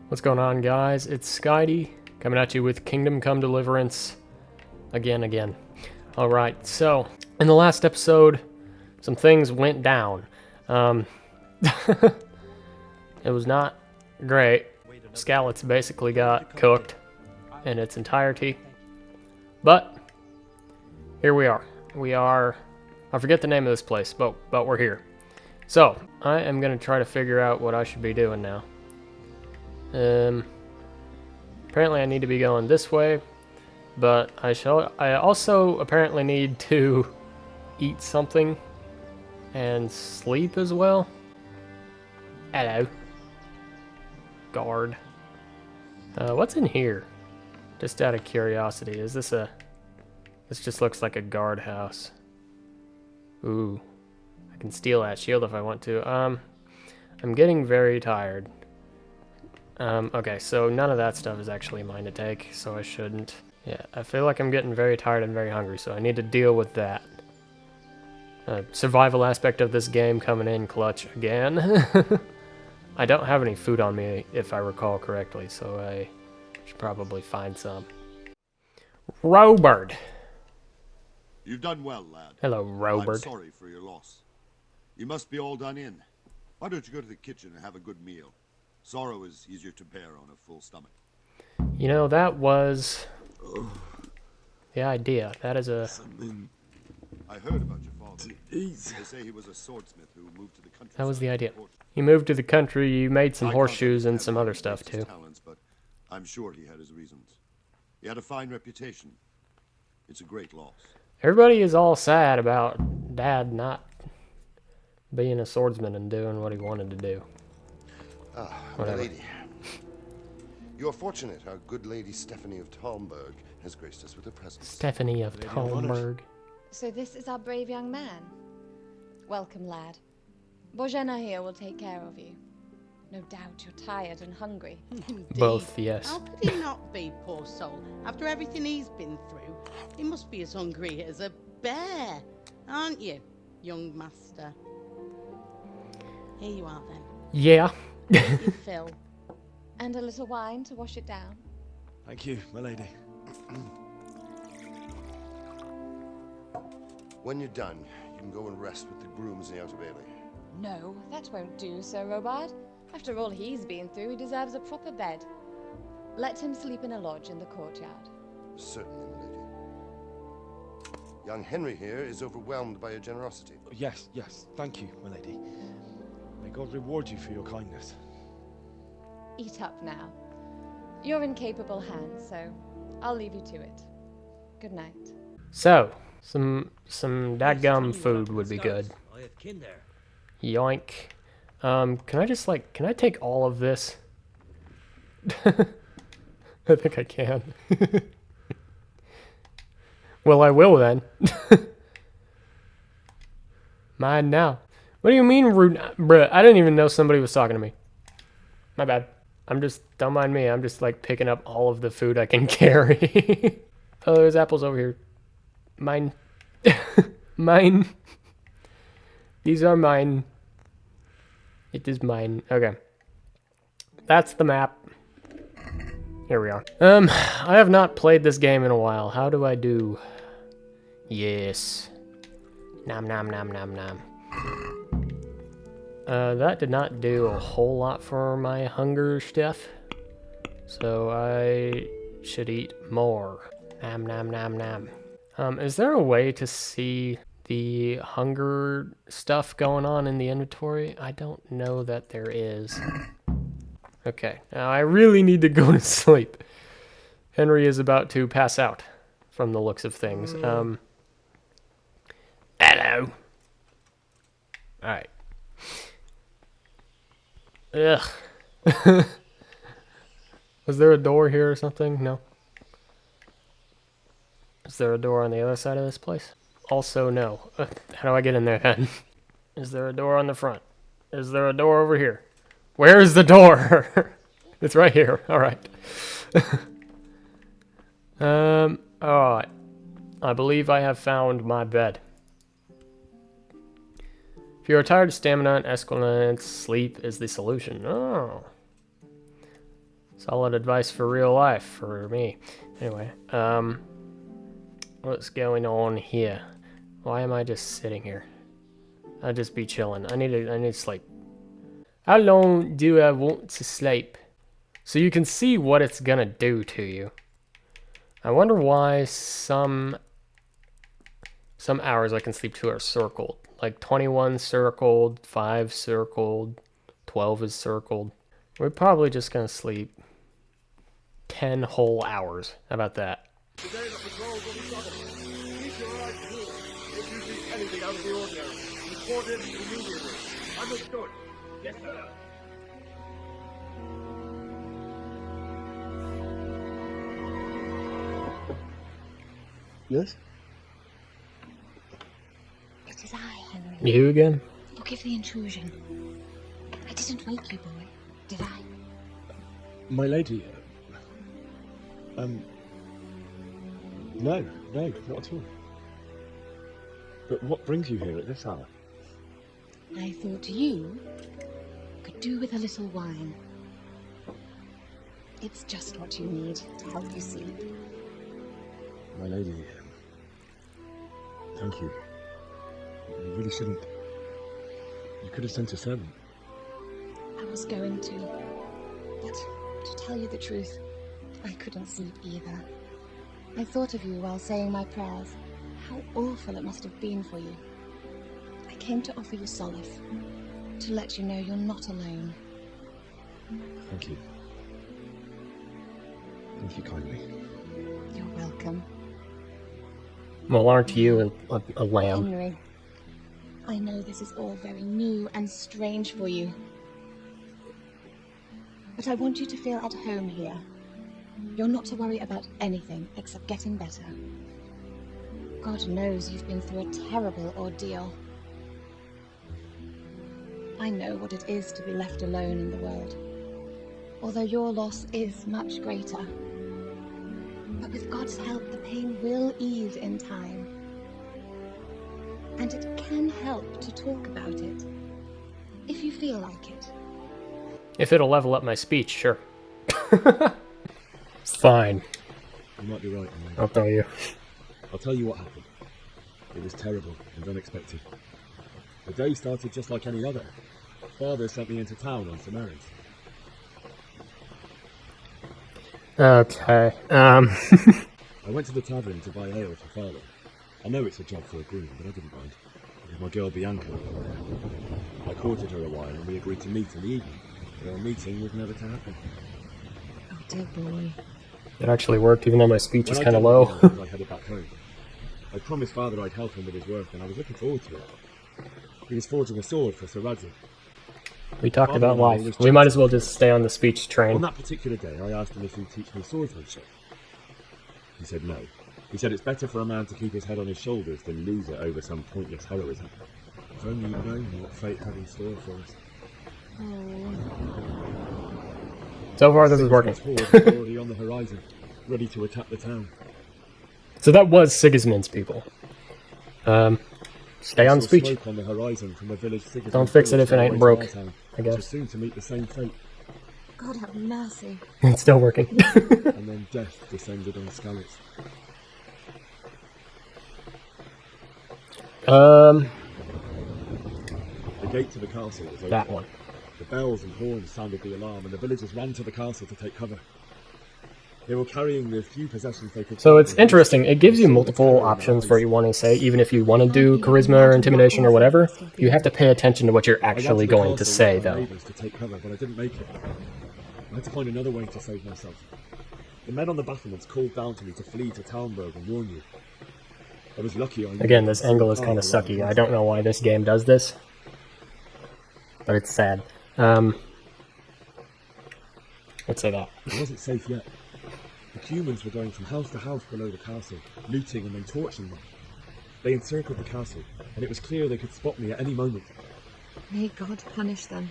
What's going on, guys? It's SkyDee coming at you with Kingdom Come Deliverance again. Alright, so in the last episode, some things went down. It was not great. Skalitz basically got cooked in its entirety. But here we are. I forget the name of this place, but we're here. So I am gonna try to figure out what I should be doing now. Apparently I need to be going this way, but I also apparently need to eat something and sleep as well. Hello. Guard. What's in here? Just out of curiosity, is this a... This just looks like a guardhouse. Ooh. I can steal that shield if I want to. I'm getting very tired. Okay, so none of that stuff is actually mine to take, so I shouldn't. Yeah, I feel like I'm getting very tired and very hungry, so I need to deal with that. Survival aspect of this game coming in clutch again. I don't have any food on me, if I recall correctly, so I should probably find some. Robert! You've done well, lad. Hello, Robert. I'm sorry for your loss. You must be all done in. Why don't you go to the kitchen and have a good meal? Sorrow is easier to bear on a full stomach. You know, that was the idea. That is a... Something I heard about your father. to eat. They say he was a swordsmith who moved to the country. That was the idea. You moved to the country, you made some horseshoes and some other stuff too. Talents, but I'm sure he had his reasons. He had a fine reputation. It's a great loss. Everybody is all sad about Dad not being a swordsman and doing what he wanted to do. Ah, Whatever. lady. You are fortunate our good lady Stephanie of Talmberg has graced us with her presence. Stephanie of Lady of Honors. Talmberg. So this is our brave young man. Welcome, lad. Bojena here will take care of you. No doubt you're tired and hungry. Indeed. Both, yes. How could he not be, poor soul? After everything he's been through, he must be as hungry as a bear, aren't you, young master? Here you are then. Yeah. You fill. And a little wine to wash it down. Thank you, my lady. When you're done, you can go and rest with the grooms in the Outer Bailey. No, that won't do, Sir Robard. After all he's been through, he deserves a proper bed. Let him sleep in a lodge in the courtyard. Certainly, my lady. Young Henry here is overwhelmed by your generosity. Yes, thank you, my lady. May God reward you for your kindness. Eat up now. You're in capable hands, so I'll leave you to it. Good night. So, some dadgum food would be good. I have kin there. Yoink. Can I take all of this? I think I can. Well, I will then. Mine now. What do you mean, rude? Bruh, I didn't even know somebody was talking to me. My bad. Don't mind me. I'm just like picking up all of the food I can carry. Oh, there's apples over here. Mine. Mine. These are mine. It is mine. Okay. That's the map. Here we are. I have not played this game in a while. How do I do? Yes. Nom nom nom nom nom. That did not do a whole lot for my hunger stuff. So I should eat more. Nom nom nom nom. Is there a way to see the hunger stuff going on in the inventory? I don't know that there is. Okay, now I really need to go to sleep. Henry is about to pass out from the looks of things. Hello. Alright. Ugh. Was there a door here or something? No. Is there a door on the other side of this place? Also, no. How do I get in there then? Is there a door on the front? Is there a door over here? Where is the door? It's right here. Alright. Alright. I believe I have found my bed. If you are tired of stamina and escalance, sleep is the solution. Oh. Solid advice for real life for me. Anyway, what's going on here? Why am I just sitting here? I'll just be chilling. I need to sleep. How long do I want to sleep? So you can see what it's gonna do to you. I wonder why some hours I can sleep to are circled. Like 21 circled, 5 circled, 12 is circled. We're probably just gonna sleep 10 whole hours. How about that? Today the patrols will be shuttled. Keep your eyes peeled. If you see anything out of the ordinary, report it immediately. Understood. Yes, sir. Yes? It is I, Henry. You again? Forgive the intrusion. I didn't wake you, boy, did I? My lady. No, not at all. But what brings you here at this hour? I thought you could do with a little wine. It's just what you need to help you sleep. My lady. Thank you. You really shouldn't. You could have sent a servant. I was going to. But to tell you the truth, I couldn't sleep either. I thought of you while saying my prayers. How awful it must have been for you. I came to offer you solace. To let you know you're not alone. Thank you. Thank you kindly. You're welcome. Well, aren't you a lamb? Henry, I know this is all very new and strange for you. But I want you to feel at home here. You're not to worry about anything except getting better. God knows you've been through a terrible ordeal. I know what it is to be left alone in the world. Although your loss is much greater. But with God's help, the pain will ease in time. And it can help to talk about it, if you feel like it. If it'll level up my speech, sure. Fine. You might be right, my lady. I'll tell you. I'll tell you what happened. It was terrible and unexpected. The day started just like any other. Father sent me into town on some errands. Okay. I went to the tavern to buy ale for Father. I know it's a job for a groom, but I didn't mind. Because my girl Bianca was there. I courted her a while and we agreed to meet in the evening. But our meeting was never to happen. Oh, dear boy. It actually worked, even though my speech is When I kind of came low. home, I headed back home. I promised Father I'd help him with his work, and I was looking forward to it. He was forging a sword for Sir Radzik. We talked Father about and I life. always We might as well just stay on the speech On train. that particular day, I asked him if he'd teach me swordsmanship. He said no. He said it's better for a man to keep his head on his shoulders than lose it over some pointless heroism. If only you'd known what fate had in store for us. So far, this is working. Sigismund's horde was already on the horizon, ready to attack the town. So that was Sigismund's people. Stay I on saw speech. smoke on the horizon from the village Sigismund Don't fix it village if it on the ain't way to broke, our town, I which was guess. soon to meet the same fate, God have mercy. It's still working. and then death descended on Skalitz. The gate to the castle was open. That one. The bells and horns sounded the alarm, and the villagers ran to the castle to take cover. They were carrying the few possessions they could. So it's carry. interesting. It gives you I saw the multiple terror in their options eyes. for what you want to say. Even if you want to do charisma or intimidation or whatever, you have to pay attention to what you're I ran actually to the going to castle say, with my though. neighbours to take cover, but I didn't make it. I had to find another way to save myself. The men on the battlements called down to me to flee to Talmberg and warn you. I was lucky I knew Again, that this the angle is Sultan kind of arrived sucky. I last don't know why this game does this, but it's sad. Let's say that. It wasn't safe yet. The humans were going from house to house below the castle, looting and then torching them. They encircled the castle, and it was clear they could spot me at any moment. May God punish them.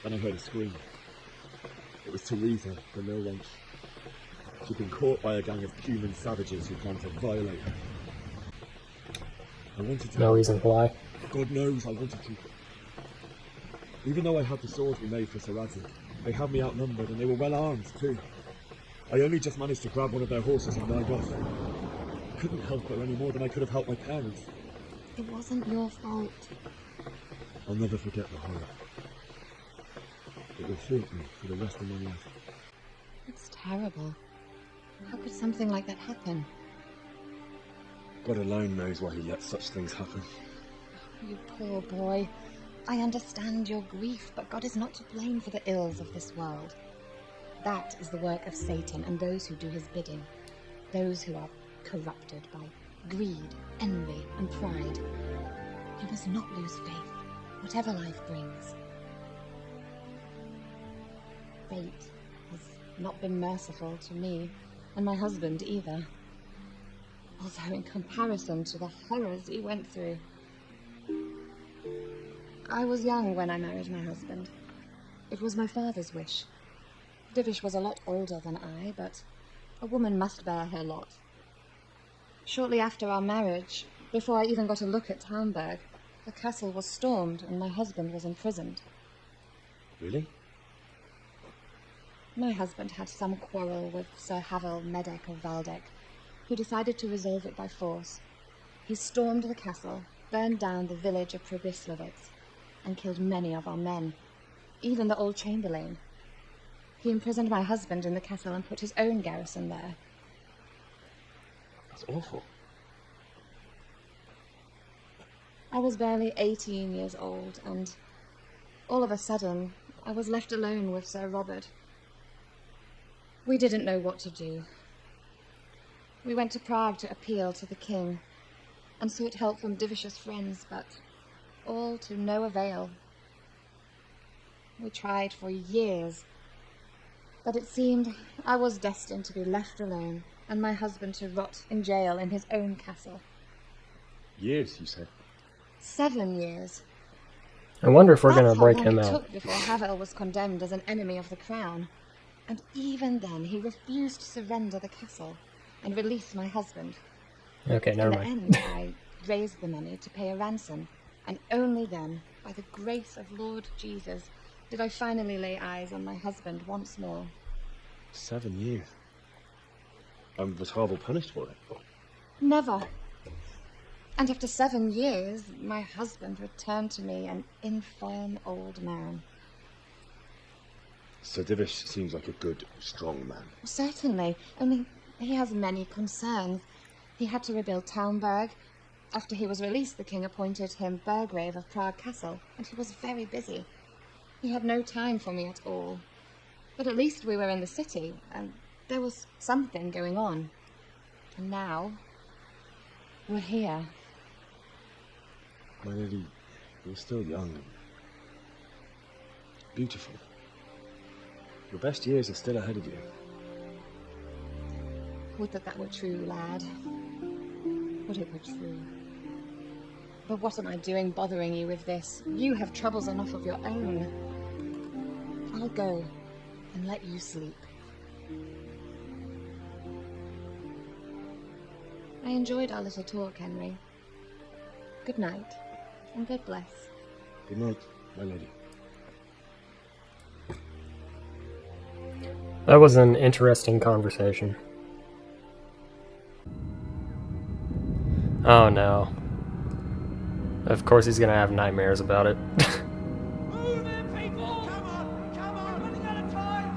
Then I heard a scream. It was Teresa, the mill wench. She'd been caught by a gang of human savages who planned to violate her. I wanted to. No reason why. God knows I wanted to. Even though I had the sword we made for Sir Radzik, They had me outnumbered and they were well armed too. I only just managed to grab one of their horses and ride off. I couldn't help her any more than I could have helped my parents. It wasn't your fault. I'll never forget the horror. It will haunt me for the rest of my life. It's terrible. How could something like that happen? God alone knows why he lets such things happen. You poor boy. I understand your grief, but God is not to blame for the ills of this world. That is the work of Satan and those who do his bidding. Those who are corrupted by greed, envy, and pride. You must not lose faith, whatever life brings. Fate has not been merciful to me, and my husband either. Although in comparison to the horrors he went through. I was young when I married my husband. It was my father's wish. Divish was a lot older than I, but a woman must bear her lot. Shortly after our marriage, before I even got a look at Talmberg, the castle was stormed and my husband was imprisoned. Really? My husband had some quarrel with Sir Havel Medek of Valdek, who decided to resolve it by force. He stormed the castle, burned down the village of Probislovitz, and killed many of our men, even the old chamberlain. He imprisoned my husband in the castle and put his own garrison there. That's awful. I was barely 18 years old, and all of a sudden, I was left alone with Sir Robert. We didn't know what to do. We went to Prague to appeal to the king, and sought help from Divish's friends, but all to no avail. We tried for years, but it seemed I was destined to be left alone, and my husband to rot in jail in his own castle. Years, you said? 7 years. I wonder if we're going That's to break how long him it out. took before Havel was condemned as an enemy of the crown. And even then, he refused to surrender the castle and release my husband. Okay, In never the mind. end, I raised the money to pay a ransom, and only then, by the grace of Lord Jesus, did I finally lay eyes on my husband once more. 7 years. And was Harville punished for it? Never. And after 7 years, my husband returned to me an infirm old man. Sir Divish seems like a good, strong man. Certainly, only he has many concerns. He had to rebuild Talmberg. After he was released, the king appointed him Burgrave of Prague Castle, and he was very busy. He had no time for me at all. But at least we were in the city, and there was something going on. And now, we're here. My lady, you're still young and beautiful. Your best years are still ahead of you. Would that were true, lad. Would it were true. But what am I doing bothering you with this? You have troubles enough of your own. I'll go and let you sleep. I enjoyed our little talk, Henry. Good night, and God bless. Good night, my lady. That was an interesting conversation. Oh no. Of course he's gonna have nightmares about it. Move in, people! Come on! Come on! Running out of time!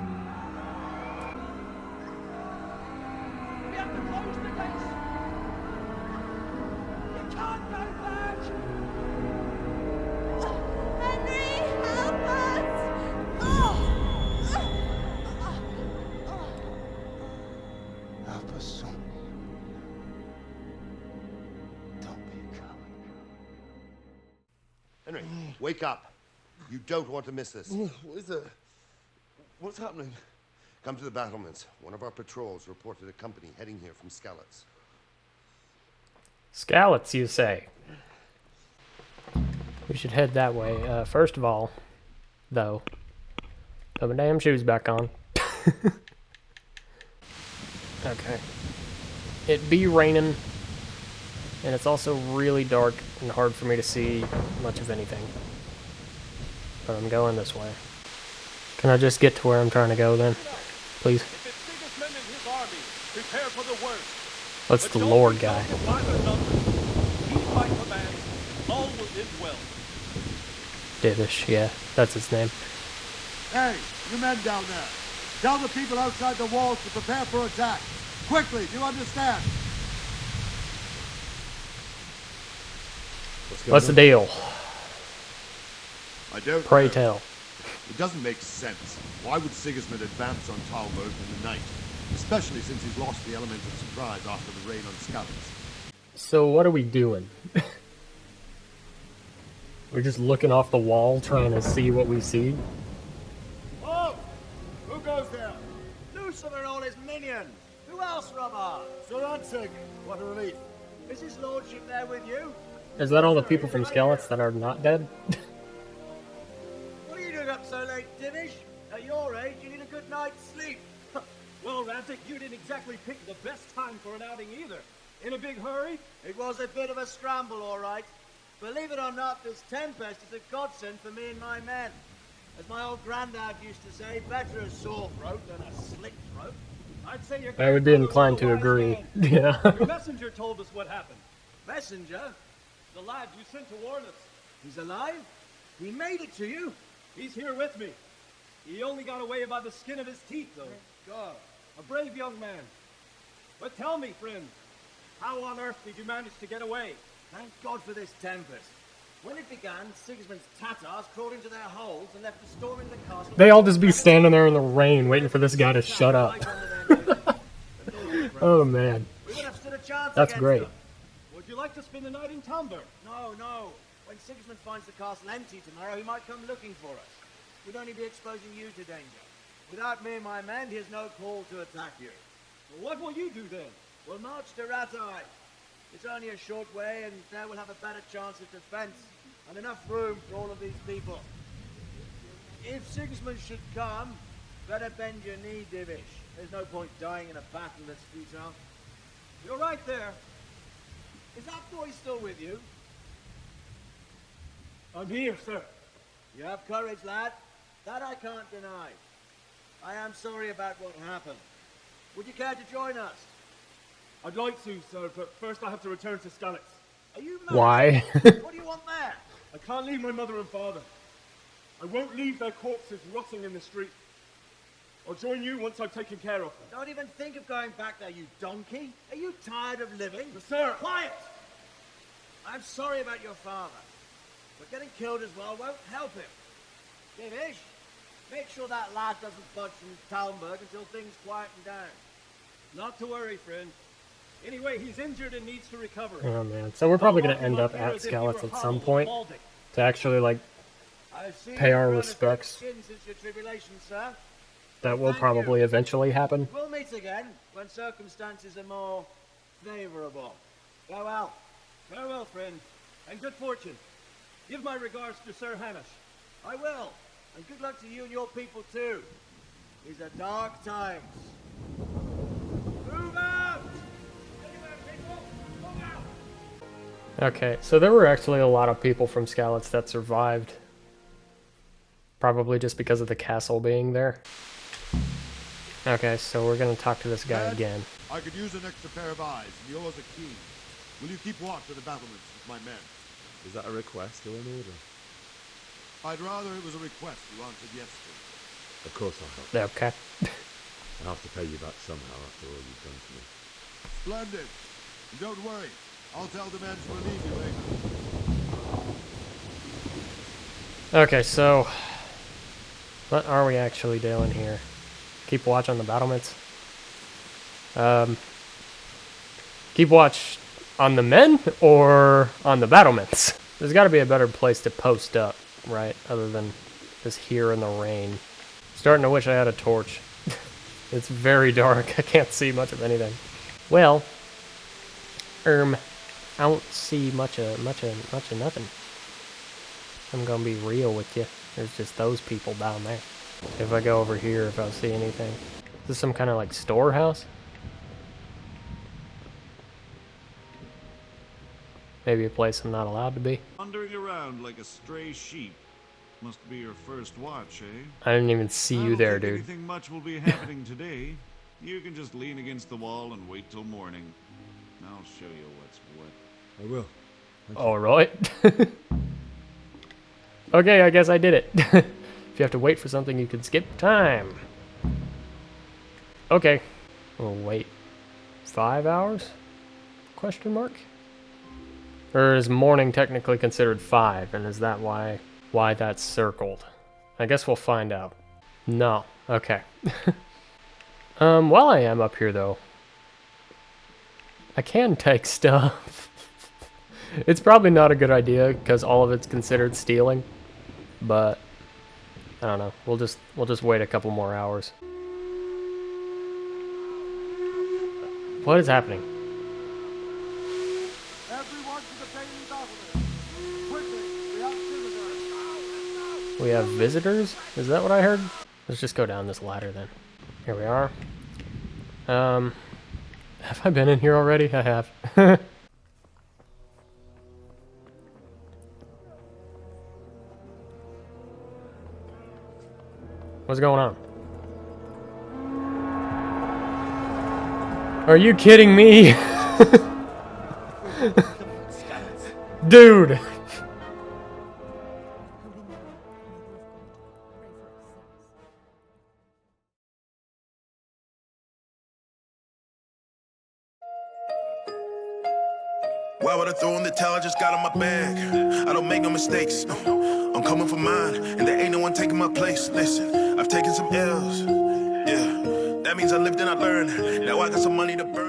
We have to close the gates! You can't go back! Henry, help us! Help us, son. Don't be a coward. Henry, wake up. You don't want to miss this. What is it? What's happening? Come to the battlements. One of our patrols reported a company heading here from Skalitz. Skalitz, you say? We should head that way. First of all, though, put my damn shoes back on. Okay. It be raining, and it's also really dark and hard for me to see much of anything. But I'm going this way. Can I just get to where I'm trying to go then? Please. If it's Sigismund and his army, prepare for the worst. That's But the don't Lord be guy. daunted by their numbers. Heed my commands. All will end well. Divish, yeah, that's his name. Hey, you men down there. Tell the people outside the walls to prepare for attack. Quickly, do you understand? What's the deal? I don't Pray know. tell. It doesn't make sense. Why would Sigismund advance on Talmberg in the night? Especially since he's lost the element of surprise after the raid on Skalitz. So what are we doing? We're just looking off the wall trying to see what we see? Oh! Who goes there? Lucifer and all his minions. Who else, Robber? Sir Ansig. What a relief. Is his lordship there with you? Is that all the people from Skalitz that are not dead? What are you doing up so late, Divish? At your age, you need a good night's sleep. Well, Rantic, you didn't exactly pick the best time for an outing either. In a big hurry? It was a bit of a scramble, all right. Believe it or not, this tempest is a godsend for me and my men. As my old granddad used to say, better a sore throat than a slit throat. I'd say your I would be inclined to agree. Yeah. Your messenger told us what happened. Messenger? The lad you sent to warn us. He's alive? He made it to you? He's here with me. He only got away by the skin of his teeth, though. God. A brave young man. But tell me, friend, how on earth did you manage to get away? Thank God for this tempest. When it began, Sigismund's Tatars crawled into their holes and left the storm in the castle. They all just be standing there in the rain waiting for this guy to shut up. Oh man. We would have stood a chance That's against great. them. Would you like to spend the night in Talmberg? No. When Sigismund finds the castle empty tomorrow, he might come looking for us. We'd only be exposing you to danger. Without me and my men, he has no call to attack you. Well, what will you do then? We'll march to Ratai. It's only a short way, and there we'll have a better chance of defense and enough room for all of these people. If Sigismund should come, better bend your knee, Divish. There's no point dying in a battle that's futile. You're right there. Is that boy still with you? I'm here, sir. You have courage, lad. That I can't deny. I am sorry about what happened. Would you care to join us? I'd like to, sir, but first I have to return to Skalitz. Are you mad? Why? What do you want there? I can't leave my mother and father. I won't leave their corpses rotting in the street. I'll join you once I've taken care of them. Don't even think of going back there, you donkey. Are you tired of living? But sir, Quiet! I'm sorry about your father, but getting killed as well won't help him. Divish, make sure that lad doesn't budge from Talmberg until things quieten down. not to worry, friend. Anyway, he's injured and needs to recover. Oh man. So we're probably gonna I'll end lock up him up at here as if he Skalitz were at some Harold point Balding. to actually like I've seen pay you our grown a respects. thick skin since your tribulation, sir. That will Thank probably you. eventually happen. We'll meet again when circumstances are more favorable. Farewell. Farewell, friend, and good fortune. Give my regards to Sir Hamish. I will. And good luck to you and your people too. These are dark times. Move out! Anywhere, people! Move out! Okay, so there were actually a lot of people from Skalitz that survived. Probably just because of the castle being there. Okay, so we're gonna talk to this guy Dad, again. I could use an extra pair of eyes, and yours are keen. Will you keep watch of the battlements with my men? Is that a request or an order? I'd rather it was a request you answered yes to. Of course I'll help. Okay. I'll have to pay you back somehow after all you've done for me. Splendid. And don't worry, I'll tell the men to relieve you later. Okay, so what are we actually doing here? Keep watch on the battlements. Keep watch on the men or on the battlements? There's got to be a better place to post up, right? Other than just here in the rain. Starting to wish I had a torch. It's very dark. I can't see much of anything. Well, I don't see much of nothing. I'm gonna be real with you. There's just those people down there. If I go over here, if I see anything. Is this some kind of like storehouse? Maybe a place I'm not allowed to be. Wandering around like a stray sheep. Must be your first watch, eh? I didn't even see you there, dude. Anything much will be happening today. You can just lean against the wall and wait till morning. I'll show you what's what. I will. All right. Okay, I guess I did it. If you have to wait for something, you can skip time. Okay. Oh, wait. 5 hours? Question mark? Or is morning technically considered 5, and is that why that's circled? I guess we'll find out. No. Okay. While I am up here, though, I can take stuff. It's probably not a good idea, because all of it's considered stealing. But I don't know. We'll just wait a couple more hours. What is happening? Everyone to the Bailey Balcony. Quickly, we have visitors. We have visitors? Is that what I heard? Let's just go down this ladder then. Here we are. Have I been in here already? I have. What's going on? Are you kidding me? Dude! Why would I throw in the towel? I just got on my bag. I don't make no mistakes. No, I'm coming for mine, and there ain't no one taking my place. Listen, I've taken some L's. Yeah, that means I lived and I learned. Now I got some money to burn.